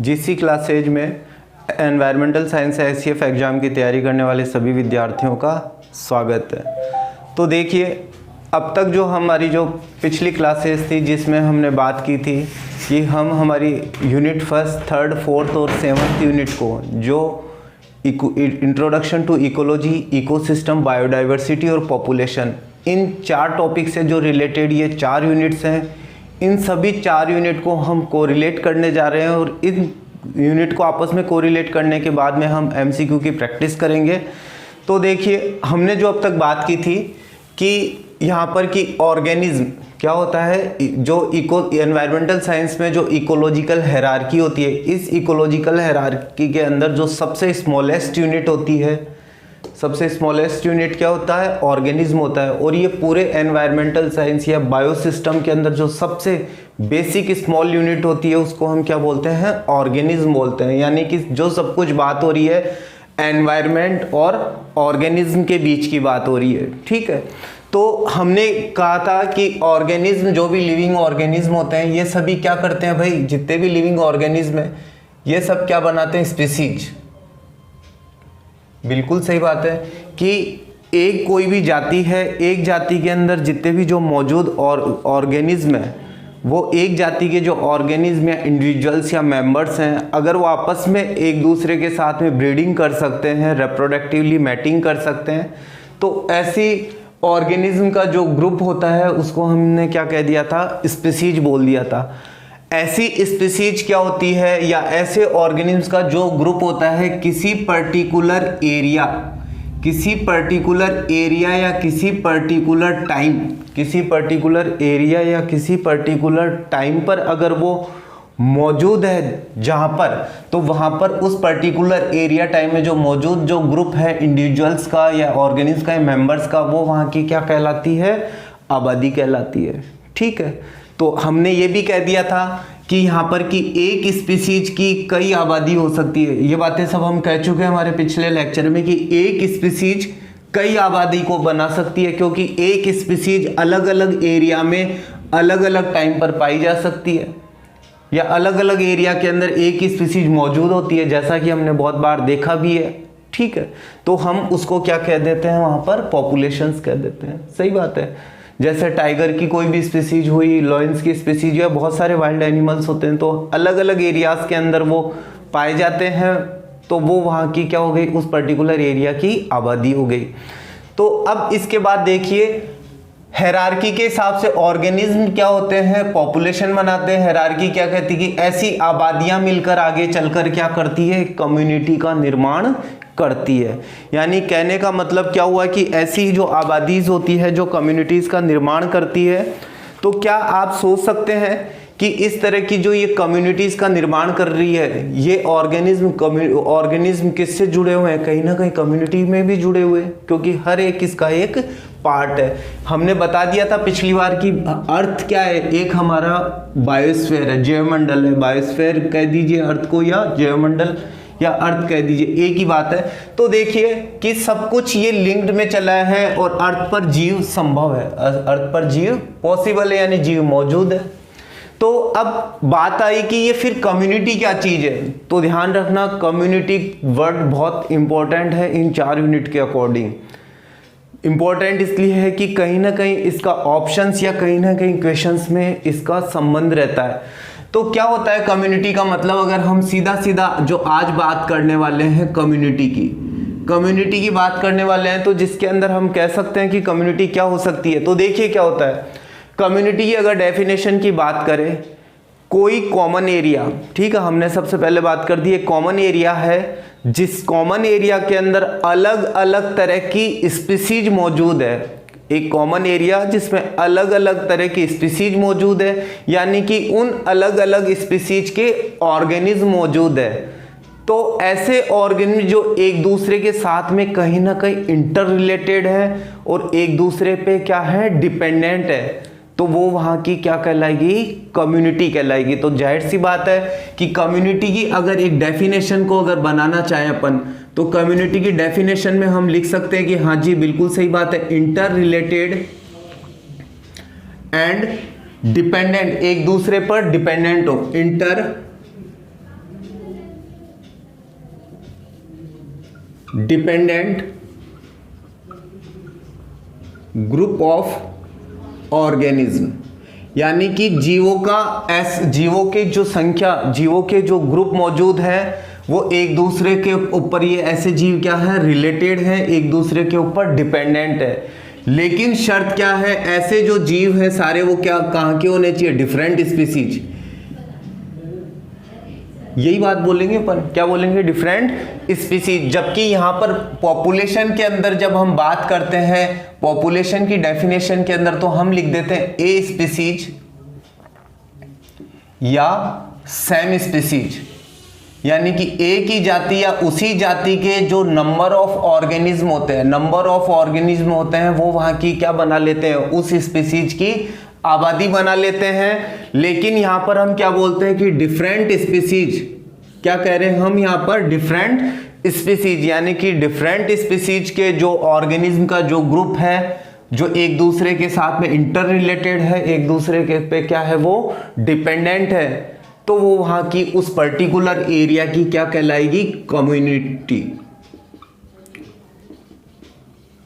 GC classes में environmental science ACF exam की तैयारी करने वाले सभी विद्यार्थियों का स्वागत है। तो देखिए, अब तक जो हमारी जो पिछली क्लासेस थी जिसमें हमने बात की थी कि हम हमारी यूनिट फर्स्ट, थर्ड, फोर्थ और सेवन्थ यूनिट को जो introduction to ecology, ecosystem, biodiversity और पॉपुलेशन, इन 4 टॉपिक से जो रिलेटेड ये 4 यूनिट्स हैं, इन सभी 4 यूनिट को हम कोरिलेट करने जा रहे हैं और इन यूनिट को आपस में कोरिलेट करने के बाद में हम एमसीक्यू की प्रैक्टिस करेंगे। तो देखिए, हमने जो अब तक बात की थी कि यहाँ पर कि ऑर्गेनिज्म क्या होता है, जो एनवायरमेंटल साइंस में जो इकोलॉजिकल हायरार्की होती है, इस इकोलॉजिकल हायरार्की के अंदर जो सबसे स्मॉलेस्ट यूनिट होती है, सबसे स्मॉलेस्ट यूनिट क्या होता है, ऑर्गेनिज्म होता है। और ये पूरे एनवायरमेंटल साइंस या बायोसिस्टम के अंदर जो सबसे बेसिक स्मॉल यूनिट होती है उसको हम क्या बोलते हैं, ऑर्गेनिज्म बोलते हैं। यानी कि जो सब कुछ बात हो रही है एनवायरमेंट और ऑर्गेनिज्म के बीच की बात हो रही है, ठीक है। तो हमने कहा था कि ऑर्गेनिज्म, जो भी लिविंग ऑर्गेनिज्म होते हैं, ये सभी क्या करते हैं भाई, जितने भी लिविंग ऑर्गेनिज्म है ये सब क्या बनाते हैं, स्पीसीज। बिल्कुल सही बात है कि एक कोई भी जाति है, एक जाति के अंदर जितने भी जो मौजूद ऑर्गेनिज्म है, वो एक जाति के जो ऑर्गेनिज्म या इंडिविजुअल्स या मेंबर्स हैं, अगर वो आपस में एक दूसरे के साथ में ब्रीडिंग कर सकते हैं, रिप्रोडक्टिवली मैटिंग कर सकते हैं, तो ऐसी ऑर्गेनिज्म का जो ग्रुप होता है उसको हमने क्या कह दिया था, स्पीसीज बोल दिया था। ऐसी स्पीसीज क्या होती है, या ऐसे ऑर्गेनिज्म का जो ग्रुप होता है किसी पर्टिकुलर एरिया या किसी पर्टिकुलर टाइम पर अगर वो मौजूद है जहां पर, तो वहां पर उस पर्टिकुलर एरिया टाइम में जो मौजूद जो ग्रुप है इंडिविजुअल्स का या ऑर्गेनिज्म का या मेंबर्स का, वो वहां की क्या कहलाती है, आबादी कहलाती है, ठीक है। तो हमने ये भी कह दिया था कि यहाँ पर कि एक स्पीसीज की कई आबादी हो सकती है। ये बातें सब हम कह चुके हैं हमारे पिछले लेक्चर में कि एक स्पीसीज कई आबादी को बना सकती है, क्योंकि एक स्पीसीज अलग अलग एरिया में अलग अलग टाइम पर पाई जा सकती है, या अलग अलग एरिया के अंदर एक ही स्पीसीज मौजूद होती है, जैसा कि हमने बहुत बार देखा भी है, ठीक है। तो हम उसको क्या कह देते हैं, वहाँ पर पॉपुलेशंस कह देते हैं। सही बात है। जैसे टाइगर की कोई भी स्पीसीज हुई, लॉयंस की स्पीसीज हुई, बहुत सारे वाइल्ड एनिमल्स होते हैं, तो अलग अलग एरियाज के अंदर वो पाए जाते हैं, तो वो वहाँ की क्या हो गई, उस पर्टिकुलर एरिया की आबादी हो गई। तो अब इसके बाद देखिए, हायरार्की के हिसाब से ऑर्गेनिज्म क्या होते हैं, पॉपुलेशन बनाते हैं। हायरार्की क्या कहती है कि ऐसी आबादियां मिलकर आगे चलकर क्या करती है, कम्युनिटी का निर्माण करती है। यानी कहने का मतलब क्या हुआ कि ऐसी जो आबादीज होती है जो कम्युनिटीज का निर्माण करती है। तो क्या आप सोच सकते हैं कि इस तरह की जो ये कम्युनिटीज का निर्माण कर रही है, ये ऑर्गेनिज्म किससे जुड़े हुए हैं, कहीं ना कहीं कम्युनिटी में भी जुड़े हुए हैं, क्योंकि हर एक इसका एक पार्ट है। हमने बता दिया था पिछली बार कि अर्थ क्या है, एक हमारा बायोस्फीयर है, जैवमंडल है। बायोस्फीयर कह दीजिए अर्थ को, या जैवमंडल या अर्थ कह दीजिए, एक ही बात है। तो देखिए कि सब कुछ ये लिंक्ड में चला है और अर्थ पर जीव संभव है, अर्थ पर जीव पॉसिबल है, यानी जीव मौजूद है। तो अब बात आई कि ये फिर कम्युनिटी क्या चीज है। तो ध्यान रखना, कम्युनिटी वर्ड बहुत इंपॉर्टेंट है इन 4 यूनिट के अकॉर्डिंग। इंपॉर्टेंट इसलिए है कि कहीं ना कहीं इसका ऑप्शंस या कहीं ना कहीं क्वेश्चंस में इसका संबंध रहता है। तो क्या होता है कम्युनिटी का मतलब, अगर हम सीधा सीधा जो आज बात करने वाले हैं कम्युनिटी की बात करने वाले हैं, तो जिसके अंदर हम कह सकते हैं कि कम्युनिटी क्या हो सकती है। तो देखिए क्या होता है कम्युनिटी की, अगर डेफिनेशन की बात करें, कोई कॉमन एरिया, ठीक है, हमने सबसे पहले बात कर दी, एक कॉमन एरिया है जिस कॉमन एरिया के अंदर अलग अलग तरह की स्पीसीज मौजूद है। एक कॉमन एरिया जिसमें अलग अलग तरह की स्पीसीज मौजूद है, यानी कि उन अलग अलग स्पीसीज के ऑर्गेनिज्म मौजूद है। तो ऐसे ऑर्गेनिज्म जो एक दूसरे के साथ में कहीं ना कहीं इंटर रिलेटेड है और एक दूसरे पे क्या है, डिपेंडेंट है, तो वो वहां की क्या कहलाएगी, कम्युनिटी कहलाएगी। तो जाहिर सी बात है कि कम्युनिटी की अगर एक डेफिनेशन को अगर बनाना चाहें अपन, तो कम्युनिटी की डेफिनेशन में हम लिख सकते हैं कि हाँ जी बिल्कुल सही बात है, इंटर रिलेटेड एंड डिपेंडेंट, एक दूसरे पर डिपेंडेंट हो, inter dependent group of organism, यानी कि जीवों के जो संख्या, जीवों के जो ग्रुप मौजूद है वो एक दूसरे के ऊपर, ये ऐसे जीव क्या है, रिलेटेड है, एक दूसरे के ऊपर डिपेंडेंट है। लेकिन शर्त क्या है, ऐसे जो जीव है सारे वो क्या कहाँ के होने चाहिए, डिफरेंट स्पीसीज। यही बात बोलेंगे अपन, क्या बोलेंगे, डिफरेंट स्पीसीज। जबकि यहाँ पर पॉपुलेशन के अंदर जब हम बात करते हैं, पॉपुलेशन की डेफिनेशन के अंदर तो हम लिख देते हैं ए स्पीसीज या सेम स्पीसीज, यानी कि एक ही जाति या उसी जाति के जो नंबर ऑफ ऑर्गेनिज्म होते हैं, नंबर ऑफ ऑर्गेनिज्म होते हैं वो वहां की क्या बना लेते हैं, उस स्पीसीज की आबादी बना लेते हैं। लेकिन यहां पर हम क्या बोलते हैं कि डिफरेंट स्पीसीज, क्या कह रहे हैं हम यहां पर, डिफरेंट स्पीसीज, यानी कि डिफरेंट स्पीसीज के जो ऑर्गेनिज्म का जो ग्रुप है जो एक दूसरे के साथ में इंटर रिलेटेड है, एक दूसरे के पे क्या है वो डिपेंडेंट है, तो वो वहां की उस पर्टिकुलर एरिया की क्या कहलाएगी, कम्युनिटी।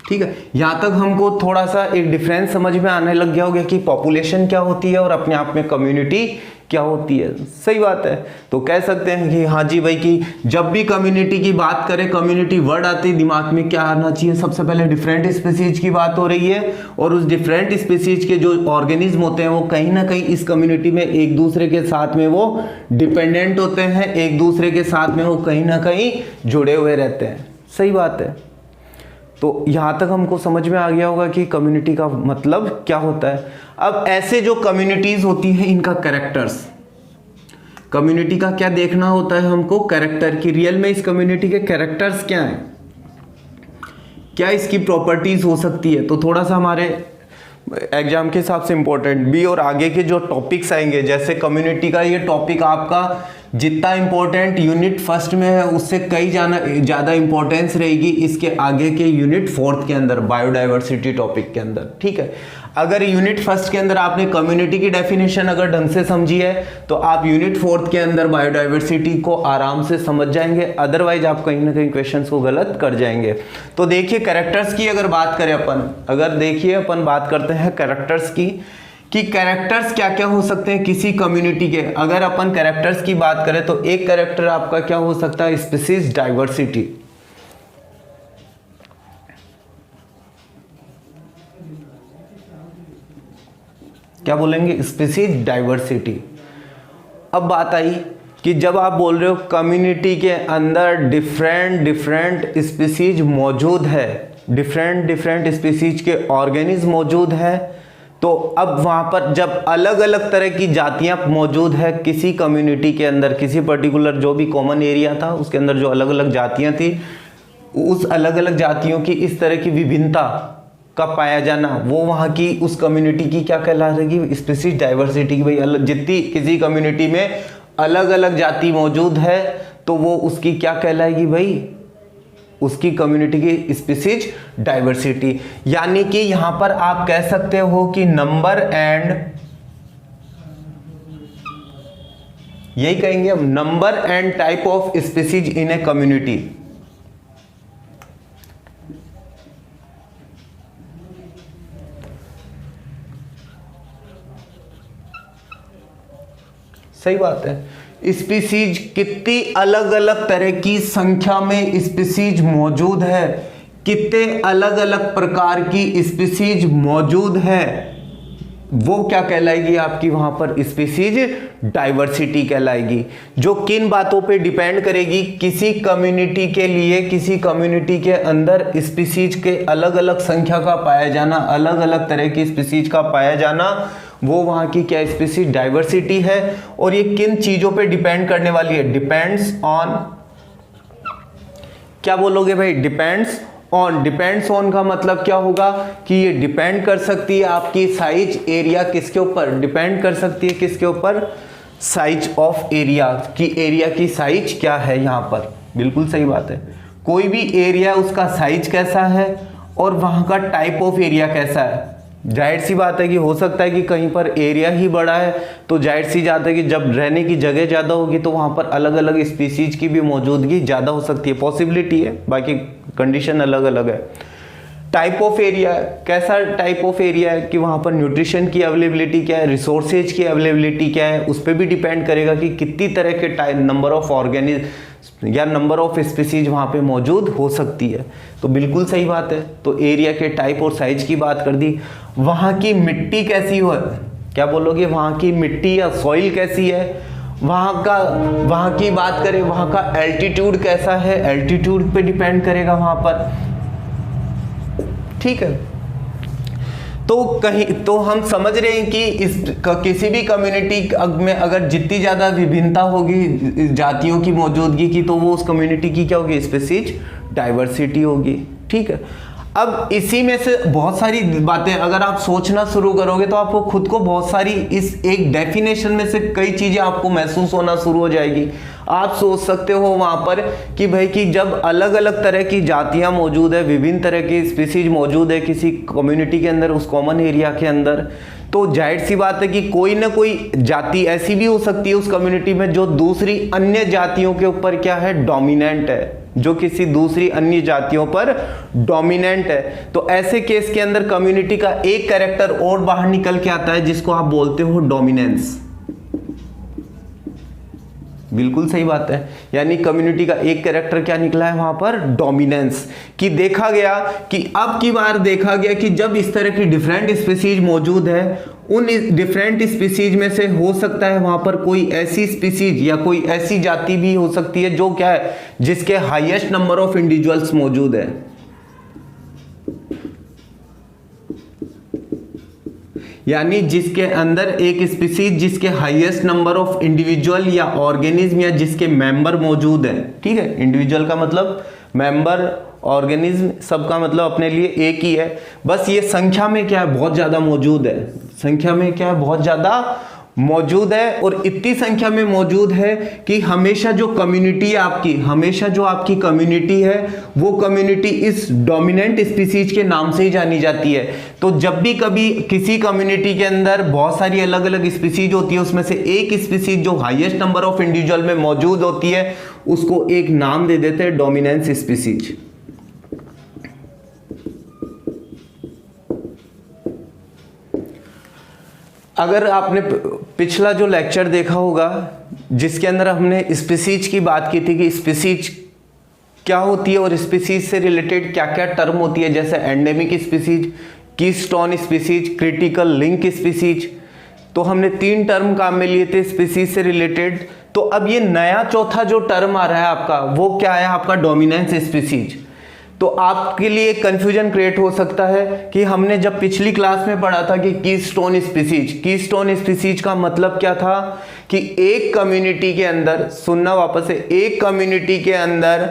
ठीक है, यहां तक हमको थोड़ा सा एक डिफरेंस समझ में आने लग गया होगा कि पॉपुलेशन क्या होती है और अपने आप में कम्युनिटी क्या होती है। सही बात है, तो कह सकते हैं कि हाँ जी भाई कि जब भी कम्युनिटी की बात करें, कम्युनिटी वर्ड आती है दिमाग में क्या आना चाहिए, सबसे पहले डिफरेंट स्पीसीज की बात हो रही है और उस डिफरेंट स्पीसीज के जो ऑर्गेनिज्म होते हैं वो कहीं ना कहीं इस कम्युनिटी में एक दूसरे के साथ में वो डिपेंडेंट होते हैं, एक दूसरे के साथ में वो कहीं ना कहीं जुड़े हुए रहते हैं। सही बात है, तो यहाँ तक हमको समझ में आ गया होगा कि कम्युनिटी का मतलब क्या होता है। अब ऐसे जो कम्युनिटीज होती हैं इनका कैरेक्टर्स, कम्युनिटी का क्या देखना होता है हमको, कैरेक्टर की, रियल में इस कम्युनिटी के कैरेक्टर्स क्या हैं, क्या इसकी प्रॉपर्टीज हो सकती है। तो थोड़ा सा हमारे एग्जाम के हिसाब से इंपॉर्टेंट भी और आगे के जो टॉपिक्स आएंगे, जैसे कम्युनिटी का ये टॉपिक आपका जितना इंपॉर्टेंट यूनिट फर्स्ट में है उससे कई ज़्यादा इंपॉर्टेंस रहेगी इसके आगे के यूनिट फोर्थ के अंदर, बायोडाइवर्सिटी टॉपिक के अंदर। ठीक है, अगर यूनिट फर्स्ट के अंदर आपने कम्युनिटी की डेफिनेशन अगर ढंग से समझी है तो आप यूनिट फोर्थ के अंदर बायोडाइवर्सिटी को आराम से समझ जाएंगे, अदरवाइज आप कहीं ना कहीं क्वेश्चंस को गलत कर जाएंगे। तो देखिए कैरेक्टर्स की अगर बात करें अपन, अगर देखिए अपन बात करते हैं कैरेक्टर्स की कि कैरेक्टर्स क्या क्या हो सकते हैं किसी कम्युनिटी के। अगर अपन कैरेक्टर्स की बात करें तो एक कैरेक्टर आपका क्या हो सकता है, स्पीसीज डाइवर्सिटी। क्या बोलेंगे, स्पीसीज डाइवर्सिटी। अब बात आई कि जब आप बोल रहे हो कम्युनिटी के अंदर डिफरेंट स्पीसीज मौजूद है, डिफरेंट स्पीसीज के ऑर्गेनिज्म मौजूद है, तो अब वहाँ पर जब अलग अलग तरह की जातियाँ मौजूद है किसी कम्युनिटी के अंदर, किसी पर्टिकुलर जो भी कॉमन एरिया था उसके अंदर जो अलग अलग जातियाँ थी, उस अलग अलग जातियों की इस तरह की विभिन्नता का पाया जाना, वो वहाँ की उस कम्युनिटी की क्या कहला रहेगी, स्पीसीज डाइवर्सिटी की। भाई जितनी किसी कम्युनिटी में अलग अलग जाति मौजूद है तो वो उसकी क्या कहलाएगी भाई, उसकी कम्युनिटी की स्पीसीज डाइवर्सिटी। यानी कि यहां पर आप कह सकते हो कि नंबर एंड, यही कहेंगे हम, number and type of species in a community. सही बात है, स्पीसीज कितनी अलग अलग तरह की संख्या में स्पीसीज मौजूद है, कितने अलग अलग प्रकार की स्पीसीज मौजूद है, वो क्या कहलाएगी आपकी वहां पर स्पीसीज डाइवर्सिटी कहलाएगी। जो किन बातों पे डिपेंड करेगी, किसी कम्युनिटी के लिए, किसी कम्युनिटी के अंदर स्पीसीज के अलग अलग संख्या का पाया जाना, अलग अलग तरह की स्पीसीज का पाया जाना, वो वहां की क्या स्पीसीज डाइवर्सिटी है। और ये किन चीजों पे डिपेंड करने वाली है, डिपेंड्स ऑन, क्या बोलोगे भाई, डिपेंड्स ऑन। डिपेंड्स ऑन का मतलब क्या होगा कि ये डिपेंड कर सकती है आपकी साइज एरिया किसके ऊपर, डिपेंड कर सकती है किसके ऊपर, साइज ऑफ एरिया की, एरिया की साइज क्या है यहां पर। बिल्कुल सही बात है, कोई भी एरिया उसका साइज कैसा है और वहां का टाइप ऑफ एरिया कैसा है, जाहिर सी बात है कि हो सकता है कि कहीं पर एरिया ही बड़ा है, तो जाहिर सी बात है कि जब रहने की जगह ज़्यादा होगी तो वहाँ पर अलग अलग स्पीसीज की भी मौजूदगी ज़्यादा हो सकती है, पॉसिबिलिटी है, बाकी कंडीशन अलग अलग है। टाइप ऑफ एरिया, कैसा टाइप ऑफ एरिया है कि वहाँ पर न्यूट्रिशन की अवेलेबिलिटी क्या है, रिसोर्सेज की अवेलेबिलिटी क्या है, उस पर भी डिपेंड करेगा कि कितनी तरह के टाइप नंबर ऑफ ऑर्गेनिज्म या नंबर ऑफ स्पीसीज वहाँ पे मौजूद हो सकती है। तो बिल्कुल सही बात है। तो एरिया के टाइप और साइज की बात कर दी। वहाँ की मिट्टी कैसी हो, क्या बोलोगे, वहाँ की मिट्टी या सॉइल कैसी है, वहाँ की बात करें, वहाँ का एल्टीट्यूड कैसा है, एल्टीट्यूड पे डिपेंड करेगा वहाँ पर, ठीक है। तो कहीं तो हम समझ रहे हैं कि किसी भी कम्युनिटी में अगर जितनी ज़्यादा विभिन्नता होगी जातियों की मौजूदगी की, तो वो उस कम्युनिटी की क्या होगी, स्पीसीज डाइवर्सिटी होगी, ठीक है। अब इसी में से बहुत सारी बातें अगर आप सोचना शुरू करोगे तो आपको खुद को बहुत सारी इस एक डेफिनेशन में से कई चीज़ें आपको महसूस होना शुरू हो जाएगी। आप सोच सकते हो वहाँ पर कि भाई कि जब अलग अलग तरह की जातियाँ मौजूद है, विभिन्न तरह की स्पीसीज मौजूद है किसी कम्युनिटी के अंदर, उस कॉमन एरिया के अंदर, तो जाहिर सी बात है कि कोई ना कोई जाति ऐसी भी हो सकती है उस कम्युनिटी में जो दूसरी अन्य जातियों के ऊपर क्या है, डोमिनेंट है, जो किसी दूसरी अन्य जातियों पर डोमिनेंट है। तो ऐसे केस के अंदर कम्युनिटी का एक कैरेक्टर और बाहर निकल के आता है जिसको आप बोलते हो डोमिनेंस। बिल्कुल सही बात है, यानी कम्युनिटी का एक कैरेक्टर क्या निकला है वहां पर, डोमिनेंस। कि देखा गया कि अब की बार देखा गया कि जब इस तरह की डिफरेंट स्पीसीज मौजूद है, उन डिफरेंट स्पीसीज में से हो सकता है वहां पर कोई ऐसी स्पीसीज या कोई ऐसी जाति भी हो सकती है जो क्या है, जिसके हाईएस्ट नंबर ऑफ इंडिविजुअल्स मौजूद है। यानी जिसके अंदर एक स्पीसीज जिसके हाईएस्ट नंबर ऑफ इंडिविजुअल या ऑर्गेनिज्म या जिसके मेंबर मौजूद है, ठीक है। इंडिविजुअल का मतलब मेंबर, ऑर्गेनिज्म सबका मतलब अपने लिए एक ही है, बस ये संख्या में क्या है, बहुत ज्यादा मौजूद है, संख्या में क्या है, बहुत ज्यादा मौजूद है। और इतनी संख्या में मौजूद है कि हमेशा जो कम्युनिटी आपकी, हमेशा जो आपकी कम्युनिटी है वो कम्युनिटी इस डोमिनेंट स्पीसीज के नाम से ही जानी जाती है। तो जब भी कभी किसी कम्युनिटी के अंदर बहुत सारी अलग अलग स्पीसीज होती है, उसमें से एक स्पीसीज जो हाईएस्ट नंबर ऑफ इंडिविजुअल में मौजूद होती है उसको एक नाम दे देते हैं, डोमिनेंस स्पीसीज। अगर आपने पिछला जो लेक्चर देखा होगा जिसके अंदर हमने स्पीसीज की बात की थी कि स्पीसीज क्या होती है और स्पीसीज से रिलेटेड क्या क्या टर्म होती है, जैसे endemic species, keystone species, critical link species, तो हमने 3 टर्म काम में लिए थे स्पीसीज से रिलेटेड। तो अब ये नया चौथा जो टर्म आ रहा है आपका, वो क्या है, आपका डोमिनेंस स्पीसीज। तो आपके लिए कंफ्यूजन क्रिएट हो सकता है कि हमने जब पिछली क्लास में पढ़ा था कि कीस्टोन स्पीसीज, कीस्टोन स्पीसीज का मतलब क्या था कि एक कम्युनिटी के अंदर, सुनना वापस से, एक कम्युनिटी के अंदर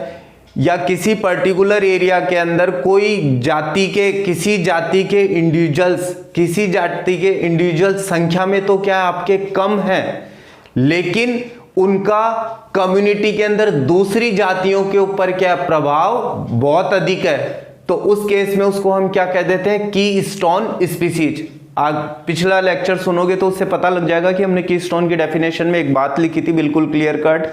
या किसी पर्टिकुलर एरिया के अंदर कोई जाति के, किसी जाति के इंडिविजुअल्स, किसी जाति के इंडिविजुअल्स संख्या में तो क्या आपके कम है, लेकिन उनका कम्युनिटी के अंदर दूसरी जातियों के ऊपर क्या प्रभाव बहुत अधिक है, तो उस केस में उसको हम क्या कह देते हैं, कीस्टोन स्पीसीज। आज पिछला लेक्चर सुनोगे तो उससे पता लग जाएगा कि हमने कीस्टोन की डेफिनेशन में एक बात लिखी थी बिल्कुल क्लियर कट,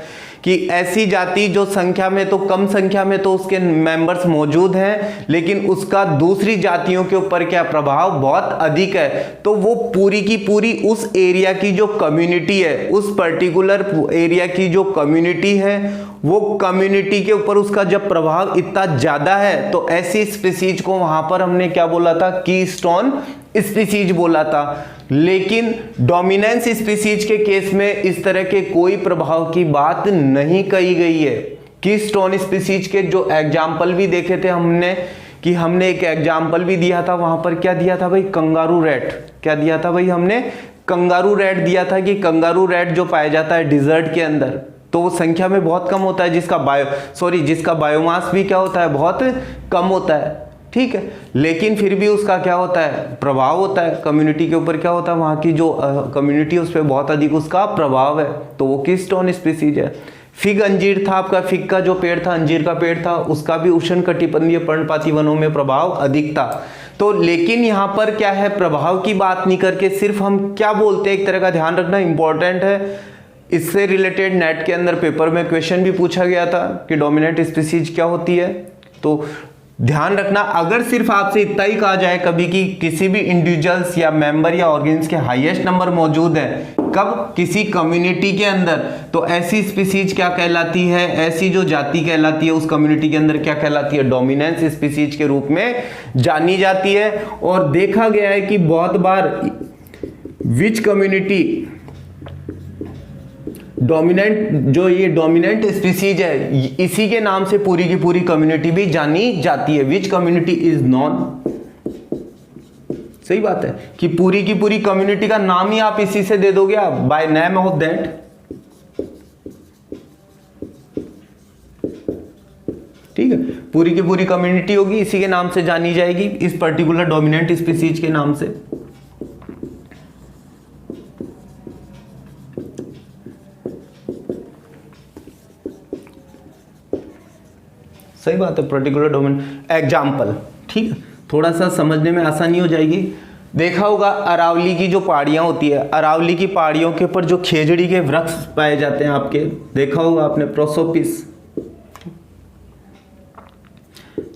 कि ऐसी जाति जो संख्या में तो कम संख्या में तो उसके मेंबर्स मौजूद हैं, लेकिन उसका दूसरी जातियों के ऊपर क्या प्रभाव बहुत अधिक है। तो वो पूरी की पूरी उस एरिया की जो कम्युनिटी है, उस पर्टिकुलर एरिया की जो कम्युनिटी है, वो कम्युनिटी के ऊपर उसका जब प्रभाव इतना ज्यादा है, तो ऐसी स्पीसीज को वहां पर हमने क्या बोला था, कीस्टोन स्पीसीज बोला था। लेकिन डोमिनेंस स्पीसीज के केस में इस तरह के कोई प्रभाव की बात नहीं कही गई है। कीस्टोन स्पीसीज के जो एग्जाम्पल भी देखे थे हमने, कि हमने एक एग्जाम्पल भी दिया था, वहां पर क्या दिया था भाई, कंगारू रैट। क्या दिया था भाई, हमने कंगारू रैट दिया था कि कंगारू रैट जो पाया जाता है डिजर्ट के अंदर, तो वो संख्या में बहुत कम होता है, जिसका बायोमास भी क्या होता है, बहुत कम होता है, ठीक है। लेकिन फिर भी उसका क्या होता है, प्रभाव होता है कम्युनिटी के ऊपर, क्या होता है, वहां की जो कम्युनिटी है उस पर बहुत अधिक उसका प्रभाव है, तो वो कीस्टोन स्पीसीज है। फिग अंजीर था आपका, फिग का जो पेड़ था, अंजीर का पेड़ था, उसका भी उष्णकटिबंधीय पर्णपाती वनों में प्रभाव अधिक था। तो लेकिन यहाँ पर क्या है, प्रभाव की बात नहीं करके सिर्फ हम क्या बोलते हैं, एक तरह का ध्यान रखना इंपॉर्टेंट है। इससे रिलेटेड नेट के अंदर पेपर में क्वेश्चन भी पूछा गया था कि डोमिनेंट स्पीसीज क्या होती है। तो ध्यान रखना, अगर सिर्फ आपसे इतना ही कहा जाए कभी कि किसी भी इंडिविजुअल्स या मेंबर या ऑर्गेन्स के हाईएस्ट नंबर मौजूद है कब, किसी कम्युनिटी के अंदर, तो ऐसी स्पीसीज क्या कहलाती है, ऐसी जो जाति कहलाती है उस कम्युनिटी के अंदर क्या कहलाती है, डोमिनेंस स्पीसीज के रूप में जानी जाती है। और देखा गया है कि बहुत बार विच कम्युनिटी डोमिनेंट, जो ये डोमिनेंट स्पीसीज है इसी के नाम से पूरी की पूरी कम्युनिटी भी जानी जाती है। विच कम्युनिटी इज नॉन, सही बात है कि पूरी की पूरी कम्युनिटी का नाम ही आप इसी से दे दोगे, आप बाय नेम ऑफ दैट। ठीक है, पूरी की पूरी कम्युनिटी होगी इसी के नाम से जानी जाएगी, इस पर्टिकुलर डोमिनेंट स्पीसीज के नाम से। सही बात है, पर्टिकुलर डोमेन। एग्जाम्पल, ठीक है, थोड़ा सा समझने में आसानी हो जाएगी। देखा होगा अरावली की जो पहाड़ियाँ होती है, अरावली की पहाड़ियों के ऊपर जो खेजड़ी के वृक्ष पाए जाते हैं आपके, देखा होगा आपने, प्रोसोपिस।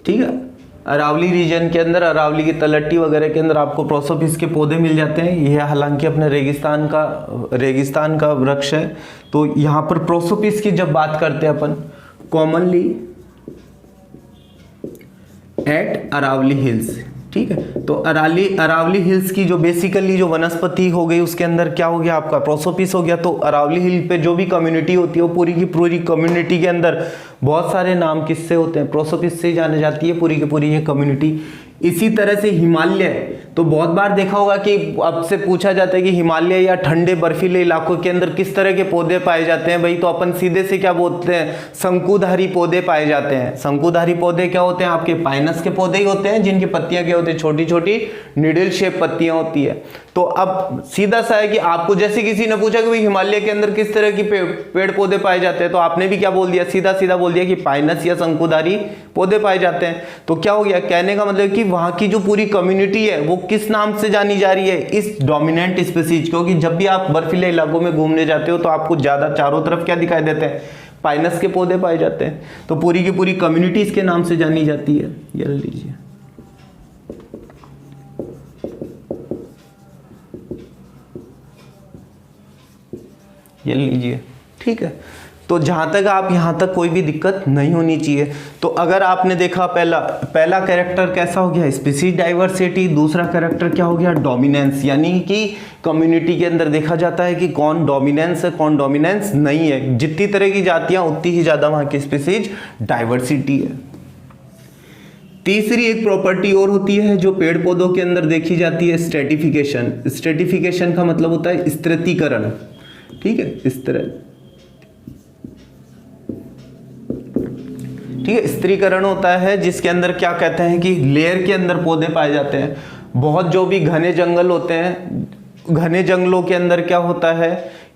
ठीक है, अरावली रीजन के अंदर, अरावली की तलहटी वगैरह के अंदर आपको प्रोसोपिस के पौधे मिल जाते हैं। यह हालांकि अपने रेगिस्तान का वृक्ष है। तो यहाँ पर प्रोसोपिस की जब बात करते हैं अपन, कॉमनली एट अरावली हिल्स, ठीक है। तो अरावली हिल्स की जो बेसिकली जो वनस्पति हो गई उसके अंदर क्या हो गया आपका, प्रोसोपिस हो गया। तो अरावली हिल पे जो भी कम्युनिटी होती है वो पूरी की पूरी कम्युनिटी के अंदर बहुत सारे नाम किससे होते हैं, प्रोसोपिस से जानी जाती है पूरी की पूरी ये कम्युनिटी। इसी तरह से हिमालय, तो बहुत बार देखा होगा कि आपसे पूछा जाता है कि हिमालय या ठंडे बर्फीले इलाकों के अंदर किस तरह के पौधे पाए जाते हैं भाई, तो अपन सीधे से क्या बोलते हैं, शंकुधारी पौधे पाए जाते हैं। शंकुधारी पौधे क्या होते हैं, आपके पाइनस के पौधे ही होते हैं जिनकी पत्तियां क्या होती है, छोटी छोटी निडल शेप पत्तियां होती है। तो अब सीधा सा है कि आपको जैसे किसी ने पूछा कि भाई हिमालय के अंदर किस तरह की पेड़ पौधे पाए जाते हैं, तो आपने भी क्या बोल दिया, सीधा सीधा बोल दिया कि पाइनस या शंकुधारी पौधे पाए जाते हैं। तो क्या हो गया, कहने का मतलब कि वहां की जो पूरी कम्युनिटी है वो किस नाम से जानी जा रही है, इस डोमिनेंट स्पीसीज। क्योंकि जब भी आप बर्फीले इलाकों में घूमने जाते हो तो आपको ज्यादा चारों तरफ क्या दिखाई देते हैं, पाइनस के पौधे पाए जाते हैं। तो पूरी की पूरी कम्युनिटी इसके नाम से जानी जाती है। ये लीजिए, ये लीजिए, ठीक है। तो जहां तक आप यहां तक कोई भी दिक्कत नहीं होनी चाहिए। तो अगर आपने देखा पहला कैरेक्टर कैसा हो गया, स्पीसीज डाइवर्सिटी। दूसरा कैरेक्टर क्या हो गया, डोमिनेंस, यानी कि कम्युनिटी के अंदर देखा जाता है कि कौन डोमिनेंस है कौन डोमिनेंस नहीं है। जितनी तरह की जातियां उतनी ही ज्यादा वहां की स्पीसीज डाइवर्सिटी है। तीसरी एक प्रॉपर्टी और होती है जो पेड़ पौधों के अंदर देखी जाती है, स्ट्रेटिफिकेशन। स्ट्रेटिफिकेशन का मतलब होता है स्तरीकरण, ठीक है, इस तरह, ठीक है, स्तरीकरण होता है जिसके अंदर क्या कहते हैं कि लेयर के अंदर पौधे पाए जाते हैं। बहुत जो भी घने जंगल होते हैं, घने जंगलों के अंदर क्या होता है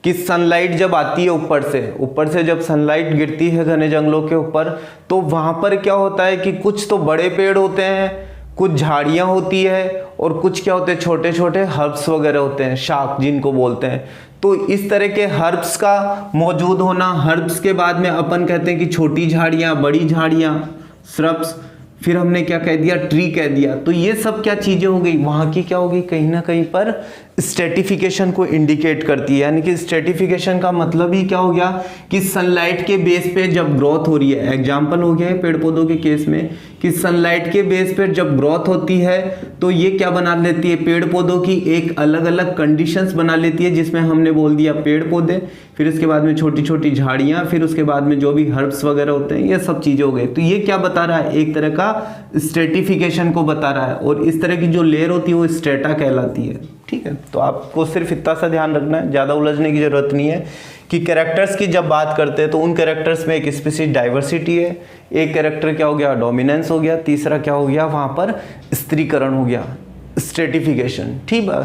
कि सनलाइट जब आती है ऊपर से जब सनलाइट गिरती है घने जंगलों के ऊपर, तो वहां पर क्या होता है कि कुछ तो बड़े पेड़ होते हैं, कुछ झाड़ियां होती है और कुछ क्या होते हैं, छोटे छोटे हर्ब्स वगैरह होते हैं, शाख जिनको बोलते हैं। तो इस तरह के हर्ब्स का मौजूद होना, हर्ब्स के बाद में अपन कहते हैं कि छोटी झाड़ियां, बड़ी झाड़ियां, श्रब्स, फिर हमने क्या कह दिया, ट्री कह दिया। तो ये सब क्या चीजें हो गई, वहां की क्या हो गई, कहीं ना कहीं पर स्ट्रेटिफिकेशन को इंडिकेट करती है। यानी कि स्ट्रेटिफिकेशन का मतलब ही क्या हो गया कि सनलाइट के बेस पे जब ग्रोथ हो रही है, एग्जाम्पल हो गया है पेड़ पौधों के केस में कि सनलाइट के बेस पे जब ग्रोथ होती है तो ये क्या बना लेती है, पेड़ पौधों की एक अलग अलग कंडीशंस बना लेती है, जिसमें हमने बोल दिया पेड़ पौधे, फिर उसके बाद में छोटी छोटी झाड़ियां, फिर उसके बाद में जो भी हर्ब्स वगैरह होते हैं, ये सब चीजें हो गई। तो ये क्या बता रहा है, एक तरह का स्ट्रेटिफिकेशन को बता रहा है। और इस तरह की जो लेयर होती है वो स्ट्रेटा कहलाती है, ठीक है। तो आपको सिर्फ इतना सा ध्यान रखना है, ज़्यादा उलझने की जरूरत नहीं है कि कैरेक्टर्स की जब बात करते हैं तो उन कैरेक्टर्स में एक स्पीसीज डाइवर्सिटी है, एक कैरेक्टर क्या हो गया, डोमिनेंस हो गया, तीसरा क्या हो गया, वहाँ पर स्त्रीकरण हो गया। स्ट्रेटिफिकेशन, ठीक है।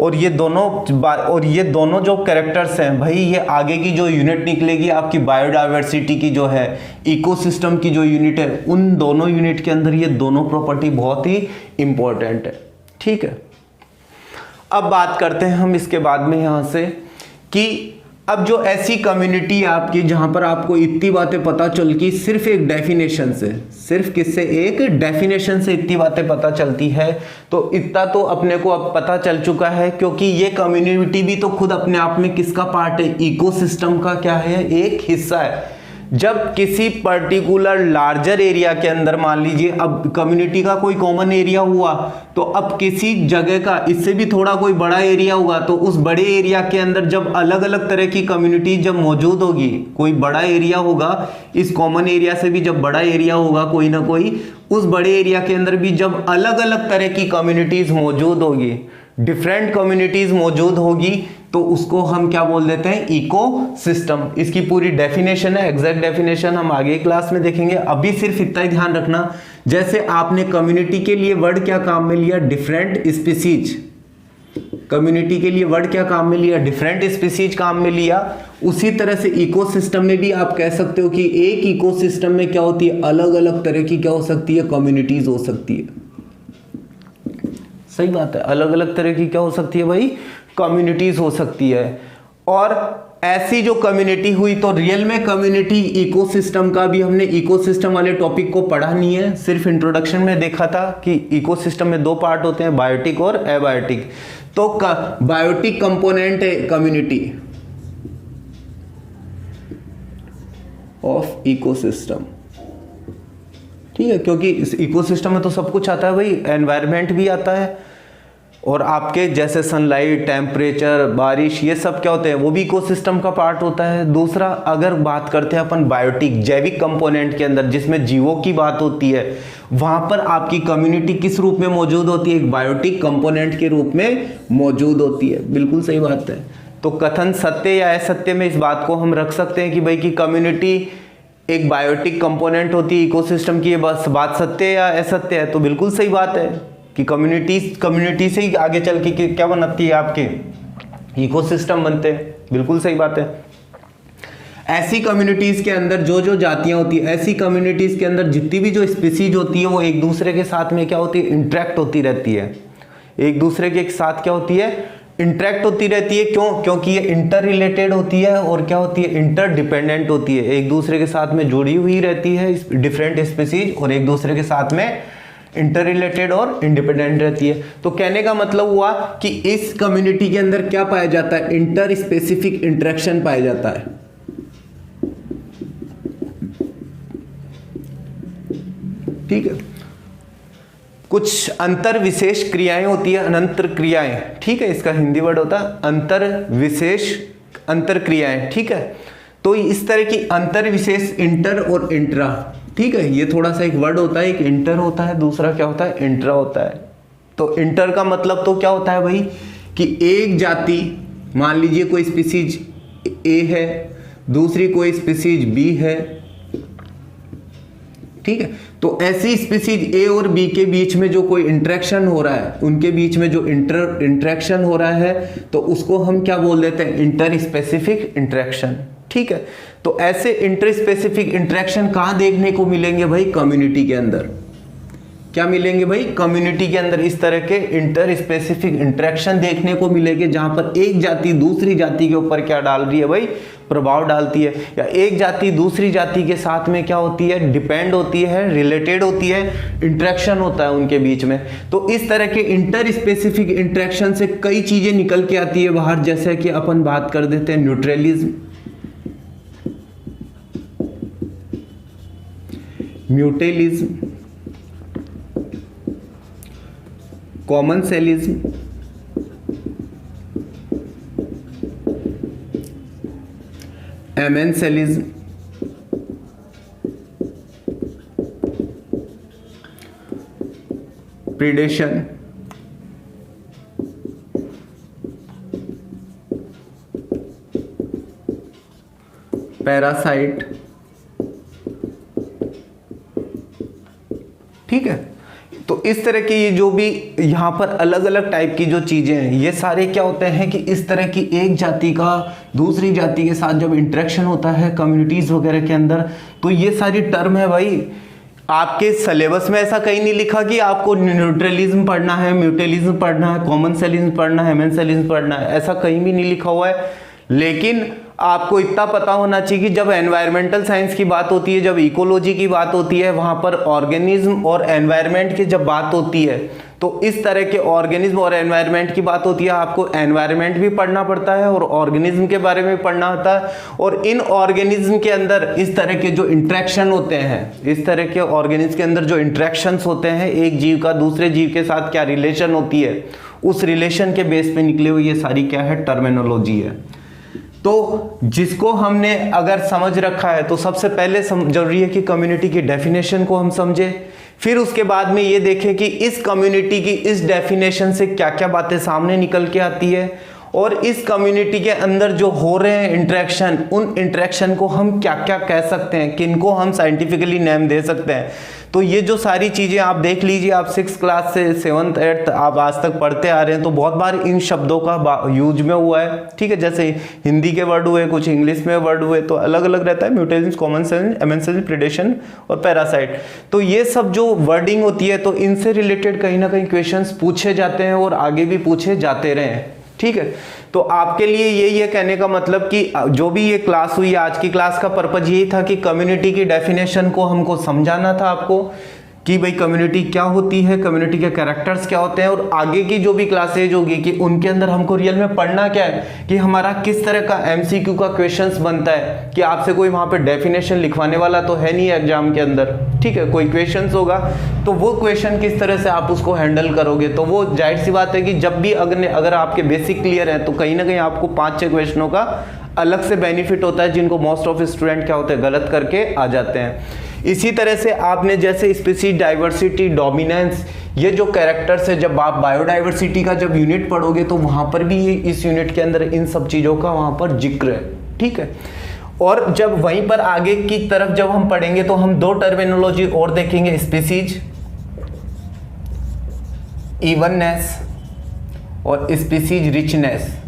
और ये दोनों जो कैरेक्टर्स हैं भाई, ये आगे की जो यूनिट निकलेगी आपकी बायोडाइवर्सिटी की जो है, इकोसिस्टम की जो यूनिट है, उन दोनों यूनिट के अंदर ये दोनों प्रॉपर्टी बहुत ही इंपॉर्टेंट है, ठीक है। अब बात करते हैं हम इसके बाद में यहाँ से कि अब जो ऐसी कम्युनिटी है आपकी जहां पर आपको इतनी बातें पता चल की सिर्फ एक डेफिनेशन से, सिर्फ किससे, एक डेफिनेशन से इतनी बातें पता चलती है, तो इतना तो अपने को अब पता चल चुका है, क्योंकि ये कम्युनिटी भी तो खुद अपने आप में किसका पार्ट है, इकोसिस्टम का क्या है, एक हिस्सा है। जब किसी पर्टिकुलर लार्जर एरिया के अंदर मान लीजिए अब कम्युनिटी का कोई कॉमन एरिया हुआ, तो अब किसी जगह का इससे भी थोड़ा कोई बड़ा एरिया होगा, तो उस बड़े एरिया के अंदर जब अलग अलग तरह की कम्युनिटी जब मौजूद होगी, कोई बड़ा एरिया होगा, इस कॉमन एरिया से भी जब बड़ा एरिया होगा कोई ना कोई, उस बड़े एरिया के अंदर भी जब अलग अलग तरह की कम्युनिटीज मौजूद होगी, डिफरेंट कम्युनिटीज मौजूद होगी, तो उसको हम क्या बोल देते हैं, इकोसिस्टम। इसकी पूरी डेफिनेशन है, एग्जैक्ट डेफिनेशन हम आगे क्लास में देखेंगे। अभी सिर्फ इतना ही ध्यान रखना, जैसे आपने कम्युनिटी के लिए वर्ड क्या काम में लिया, डिफरेंट स्पीसीज। कम्युनिटी के लिए वर्ड क्या काम में लिया, डिफरेंट स्पीसीज काम में लिया। उसी तरह से इकोसिस्टम में भी आप कह सकते हो कि एक इकोसिस्टम में क्या होती है, अलग अलग तरह की क्या हो सकती है, कम्युनिटीज हो सकती है। सही बात है, अलग अलग तरह की क्या हो सकती है भाई, कम्युनिटीज हो सकती है। और ऐसी जो कम्युनिटी हुई, तो रियल में कम्युनिटी इकोसिस्टम का भी हमने इकोसिस्टम वाले टॉपिक को पढ़ा नहीं है, सिर्फ इंट्रोडक्शन में देखा था कि इकोसिस्टम में दो पार्ट होते हैं, बायोटिक और एबायोटिक। तो बायोटिक कंपोनेंट है कम्युनिटी ऑफ इकोसिस्टम, ठीक है, क्योंकि इस इकोसिस्टम में तो सब कुछ आता है भाई, एनवायरनमेंट भी आता है, और आपके जैसे सनलाइट, टेम्परेचर, बारिश, ये सब क्या होते हैं, वो भी इकोसिस्टम का पार्ट होता है। दूसरा, अगर बात करते हैं अपन बायोटिक, जैविक कंपोनेंट के अंदर, जिसमें जीवों की बात होती है, वहां पर आपकी कम्युनिटी किस रूप में मौजूद होती है, एक बायोटिक कंपोनेंट के रूप में मौजूद होती है। बिल्कुल सही बात है। तो कथन सत्य या असत्य में इस बात को हम रख सकते हैं कि भाई की कम्युनिटी एक बायोटिक कंपोनेंट होती है इकोसिस्टम की, ये बस बात सत्य या असत्य है, तो बिल्कुल सही बात है कि कम्युनिटी से ही आगे चल के क्या बनती है, आपके इकोसिस्टम बनते हैं। बिल्कुल सही बात है। ऐसी कम्युनिटीज के अंदर जो जो जातियां होती है, ऐसी कम्युनिटीज के अंदर जितनी भी जो स्पीसीज होती है, वो एक दूसरे के साथ में क्या होती है, इंटरेक्ट होती रहती है, एक दूसरे के साथ क्या होती है, इंटरेक्ट होती रहती है। क्यों? क्योंकि ये इंटर रिलेटेड होती है और क्या होती है, इंटर डिपेंडेंट होती है, एक दूसरे के साथ में जुड़ी हुई रहती है डिफरेंट स्पीसीज, और एक दूसरे के साथ में इंटर रिलेटेड और इंडिपेंडेंट रहती है। तो कहने का मतलब हुआ कि इस कम्युनिटी के अंदर क्या पाया जाता है, इंटर स्पेसिफिक इंटरेक्शन पाया जाता है। ठीक है, कुछ अंतर विशेष क्रियाएं होती है, अनंतर क्रियाएं, ठीक है, इसका हिंदी वर्ड होता है अंतर विशेष, अंतर क्रियाएं, ठीक है। तो इस तरह की अंतर विशेष, इंटर और इंट्रा, ठीक है, ये थोड़ा सा एक वर्ड होता है, एक इंटर होता है, दूसरा क्या होता है, इंट्रा होता है। तो इंटर का मतलब तो क्या होता है भाई कि एक जाति, मान लीजिए कोई स्पीसीज ए है, दूसरी कोई स्पीसीज बी है, ठीक है। तो ऐसी स्पीसीज ए और बी के बीच में जो कोई इंटरेक्शन हो रहा है, उनके बीच में जो इंटरेक्शन हो रहा है, तो उसको हम क्या बोल देते हैं, इंटर स्पेसिफिक इंटरेक्शन, ठीक है। तो ऐसे इंटर स्पेसिफिक इंटरेक्शन कहां देखने को मिलेंगे भाई, कम्युनिटी के अंदर। क्या मिलेंगे भाई, कम्युनिटी के अंदर इस तरह के इंटर स्पेसिफिक इंटरेक्शन देखने को मिलेंगे, जहां पर एक जाति दूसरी जाति के ऊपर क्या डाल रही है भाई, प्रभाव डालती है, या एक जाति दूसरी जाति के साथ में क्या होती है, डिपेंड होती है, रिलेटेड होती है, इंटरेक्शन होता है उनके बीच में। तो इस तरह के इंटर स्पेसिफिक इंटरेक्शन से कई चीजें निकल के आती है बाहर, जैसे कि अपन बात कर देते हैं न्यूट्रलिज्म, म्यूटेलिज्म, कॉमनसेलिज्म, एमेंसेलिज्म, प्रीडेशन, पैरासाइट, ठीक है। तो इस तरह की ये जो भी यहाँ पर अलग अलग टाइप की जो चीज़ें हैं, ये सारे क्या होते हैं कि इस तरह की एक जाति का दूसरी जाति के साथ जब इंटरेक्शन होता है कम्युनिटीज़ वगैरह के अंदर, तो ये सारी टर्म है भाई। आपके सिलेबस में ऐसा कहीं नहीं लिखा कि आपको न्यूट्रलिज्म पढ़ना है, म्यूटलिज्म पढ़ना है, कॉमनसेलिज्म पढ़ना है, हेमेंसेलिज्म पढ़ना है, ऐसा कहीं भी नहीं लिखा हुआ है। लेकिन आपको इतना पता होना चाहिए कि जब एनवायरमेंटल साइंस की बात होती है, जब इकोलॉजी की बात होती है, वहां पर ऑर्गेनिज्म और एनवायरमेंट की जब बात होती है, तो इस तरह के ऑर्गेनिज्म और एनवायरमेंट की बात होती है, आपको एनवायरमेंट भी पढ़ना पड़ता है और ऑर्गेनिज्म के बारे में भी पढ़ना होता है। और इन ऑर्गेनिज्म के अंदर इस तरह के जो इंट्रैक्शन होते हैं, इस तरह के ऑर्गेनिज्म के अंदर जो इंट्रैक्शंस होते हैं, एक जीव का दूसरे जीव के साथ क्या रिलेशन होती है, उस रिलेशन के बेस पे निकले हुए ये सारी क्या है, टर्मिनोलॉजी है। तो जिसको हमने अगर समझ रखा है तो सबसे पहले जरूरी है कि कम्युनिटी की डेफिनेशन को हम समझे, फिर उसके बाद में ये देखें कि इस कम्युनिटी की इस डेफिनेशन से क्या क्या बातें सामने निकल के आती है, और इस कम्युनिटी के अंदर जो हो रहे हैं इंटरेक्शन, उन इंटरेक्शन को हम क्या क्या कह सकते हैं, किनको हम साइंटिफिकली नेम दे सकते हैं। तो ये जो सारी चीज़ें आप देख लीजिए, आप 6th क्लास से 7th 8th आप आज तक पढ़ते आ रहे हैं, तो बहुत बार इन शब्दों का यूज में हुआ है, ठीक है। जैसे हिंदी के वर्ड हुए, कुछ इंग्लिश में वर्ड हुए, तो अलग अलग रहता है, म्यूटेशंस, कॉमनसेंस, हेमेंसेलिज्म, प्रेडेशन और पैरासाइट। तो ये सब जो वर्डिंग होती है, तो इनसे रिलेटेड कहीं ना कहीं क्वेश्चंस पूछे जाते हैं और आगे भी पूछे जाते रहे, ठीक है। तो आपके लिए यही है कहने का मतलब कि जो भी ये क्लास हुई, आज की क्लास का पर्पज यही था कि कम्युनिटी की डेफिनेशन को हमको समझाना था आपको कि भाई कम्युनिटी क्या होती है, कम्युनिटी के कैरेक्टर्स क्या होते हैं, और आगे की जो भी क्लासेज होगी कि उनके अंदर हमको रियल में पढ़ना क्या है, कि हमारा किस तरह का एमसीक्यू का क्वेश्चंस बनता है, कि आपसे कोई वहां पे डेफिनेशन लिखवाने वाला तो है नहीं एग्जाम के अंदर, ठीक है। कोई क्वेश्चंस होगा तो वो क्वेश्चन किस तरह से आप उसको हैंडल करोगे, तो वो जाहिर सी बात है कि जब भी अगर आपके बेसिक क्लियर है तो कहीं ना कहीं आपको 5-6 क्वेश्चनों का अलग से बेनिफिट होता है, जिनको मोस्ट ऑफ स्टूडेंट क्या होते हैं, गलत करके आ जाते हैं। इसी तरह से आपने जैसे स्पीसीज, डाइवर्सिटी, डोमिनेंस, ये जो कैरेक्टर्स है, जब आप बायोडाइवर्सिटी का जब यूनिट पढ़ोगे तो वहां पर भी इस यूनिट के अंदर इन सब चीजों का वहां पर जिक्र है, ठीक है। और जब वहीं पर आगे की तरफ जब हम पढ़ेंगे तो हम 2 टर्मिनोलॉजी और देखेंगे, स्पीसीज इवननेस और स्पीसीज रिचनेस।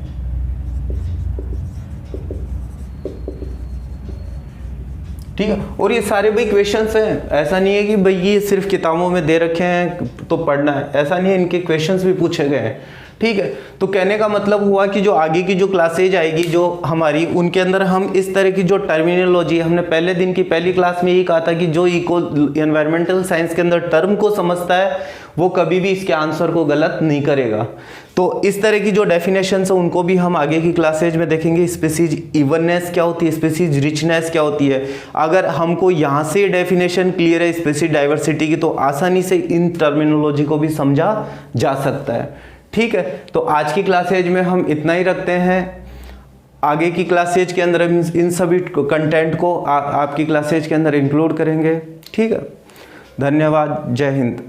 ठीक है। और ये सारे भाई क्वेश्चंस हैं, ऐसा नहीं है कि भाई ये सिर्फ किताबों में दे रखे हैं तो पढ़ना है, ऐसा नहीं है, इनके क्वेश्चंस भी पूछे गए हैं, ठीक है। तो कहने का मतलब हुआ कि जो आगे की जो क्लासेज आएगी जो हमारी, उनके अंदर हम इस तरह की जो टर्मिनोलॉजी, हमने पहले दिन की पहली क्लास में यही कहा था कि जो एनवायरमेंटल साइंस के अंदर टर्म को समझता है वो कभी भी इसके आंसर को गलत नहीं करेगा। तो इस तरह की जो डेफिनेशन है उनको भी हम आगे की क्लासेज में देखेंगे। स्पीसीज इवननेस क्या होती है, स्पीसीज रिचनेस क्या होती है। अगर हमको यहाँ से डेफिनेशन क्लियर है स्पीसीज डाइवर्सिटी की, तो आसानी से इन टर्मिनोलॉजी को भी समझा जा सकता है, ठीक है। तो आज की क्लासेज में हम इतना ही रखते हैं। आगे की क्लासेज के अंदर हम इन सभी कंटेंट को आपकी क्लासेज के अंदर इंक्लूड करेंगे, ठीक है। धन्यवाद, जय हिंद।